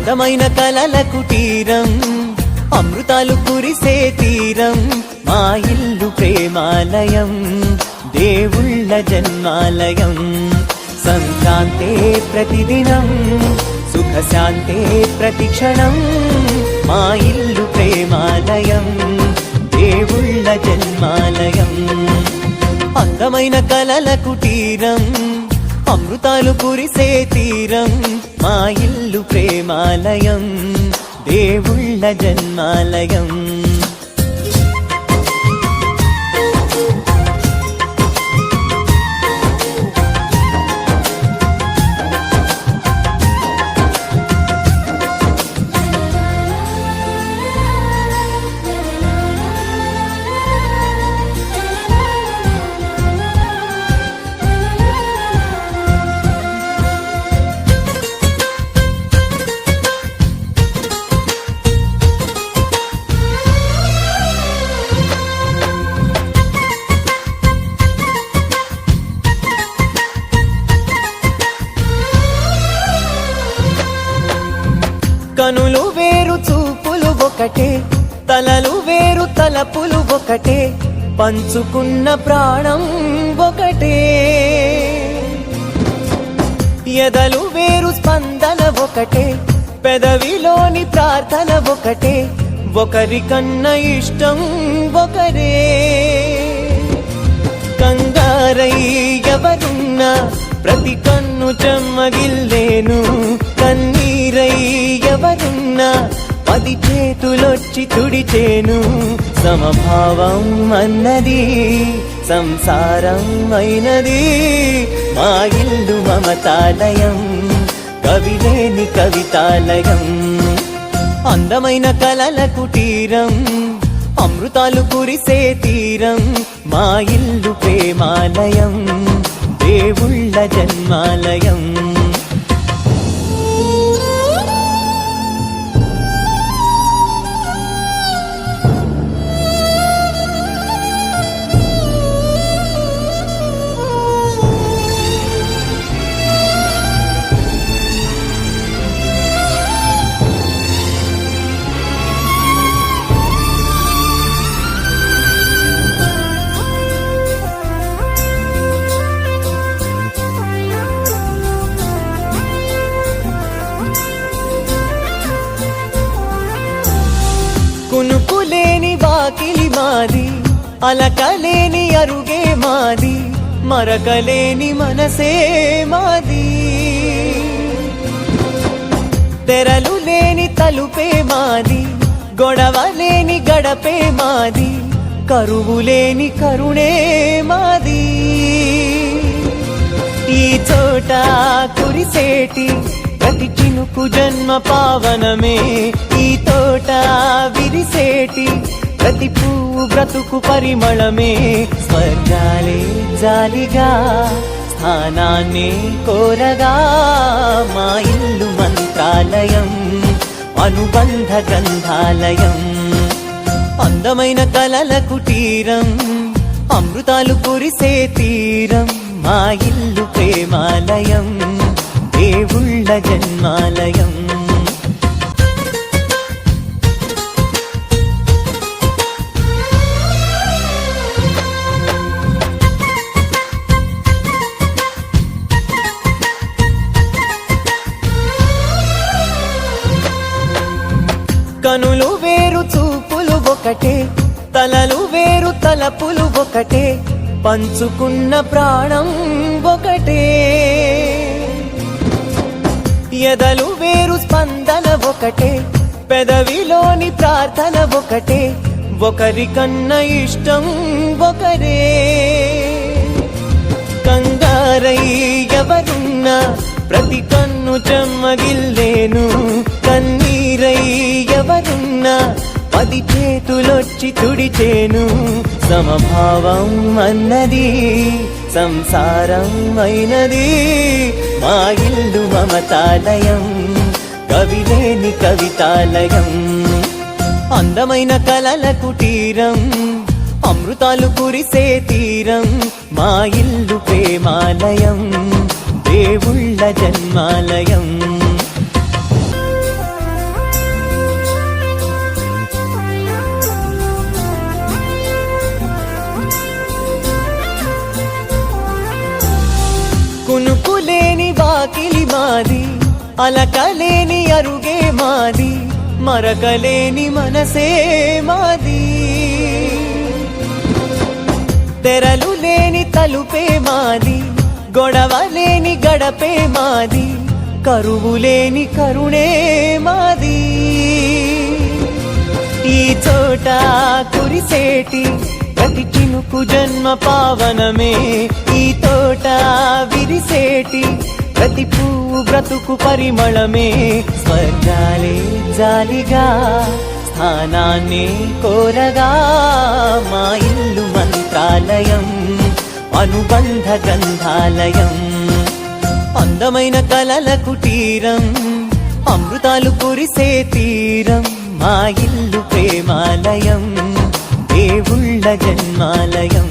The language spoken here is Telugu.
అందమైన కలల కుటీరం, అమృతాలు కురిసే తీరం, మా ఇల్లు ప్రేమాలయం, దేవుళ్ళ జన్మాలయం. సంక్రాంతే ప్రతిదినం, సుఖశాంతే ప్రతిక్షణం, మా ఇల్లు ప్రేమాలయం, దేవుళ్ళ జన్మాలయం. అందమైన కలల కుటీరం, అమృతాలు కురిసే తీరం, మా ఇల్లు ప్రేమాలయం, దేవుళ్ళ జన్మాలయం. కనులు వేరు చూపులు ఒకటే, తలలు వేరు తలపులు ఒకటే, పంచుకున్న ప్రాణం ఒకటే. ఎదలు వేరు స్పందన ఒకటే, పెదవిలోని ప్రార్థన ఒకటే, ఒకరికన్నా ఇష్టం ఒకరే. కంగారై ఎవరున్నా ప్రతి కన్ను చెమ్మగిల్లేను, కన్నీరై ఎవరున్నా 10 చేతులొచ్చి తుడిచేను. సమభావం అన్నది సంసారం అయినది, మా ఇల్లు మమతాలయం, కవిలేని కవితాలయం. అందమైన కలల కుటీరం, అమృతాలు కురిసే తీరం, మా ఇల్లు ప్రేమాలయం, దేవుళ్ళ జన్మాలయం. కునుకులేని వాకిలి మాది, అలకలేని అరుగే మాది, మరకలేని మనసే మాది. తెరలు లేని తలుపే మాది, గొడవలేని గడపే మాది, కరువులేని కరుణే మాది. ఈ చోట కురిసేటి ప్రతి చినుకు జన్మ పావనమే, ఈ తోట విరిసేటి ప్రతి పువ్వు బ్రతుకు పరిమళమే. స్వర్గాలే జాలిగా స్థానాన్ని కోరగా, మా ఇల్లు మంత్రాలయం, అనుబంధ గ్రంథాలయం. అందమైన కలల కుటీరం, అమృతాలు కురిసే తీరం, మా ఇల్లు ప్రేమాలయం, దేవుళ్ళ జన్మాలయం. కనులు వేరు చూపులు ఒకటే, తలలు వేరు తలపులు ఒకటే, పంచుకున్న ప్రాణం ఒకటే. ఎదలు వేరు స్పందన ఒకటే, పెదవిలోని ప్రార్థన ఒకటే, ఒకరికన్నా ఇష్టం ఒకరే. కంగారై ఎవరున్నా ప్రతి కన్ను చెమ్మగిల్లేను, కన్నీరై ఎవరున్నా 10 చేతులొచ్చి తుడిచేను. సమభావం అన్నది సంసారం అయినది, మా ఇల్లు మమతాలయం, కవిలేని కవితాలయం. అందమైన కలల కుటీరం, అమృతాలు కురిసే తీరం, మా ఇల్లు ప్రేమాలయం, దేవుళ్ళ జన్మాలయం. వాకిలి మాది అలకలేని అరుగే మాది మరకలేని మనసే మాది తెరలు లేని తలుపే మాది గొడవ లేని గడపే మాది కరువు లేని కరుణే మాది ఈ చోట కురిసేటి ప్రతి చినుకు జన్మ పావనమే ఈ తోట విరిసేటి ప్రతి పువ్వు బ్రతుకు పరిమళమే స్వర్గాలే జాలిగా స్థానాన్ని కోరగా మా ఇల్లు మంత్రాలయం అనుబంధ గ్రంథాలయం అందమైన కలల కుటీరం అమృతాలు కురిసే తీరం మా ఇల్లు ప్రేమాలయం దేవుళ్ళ జన్మాలయం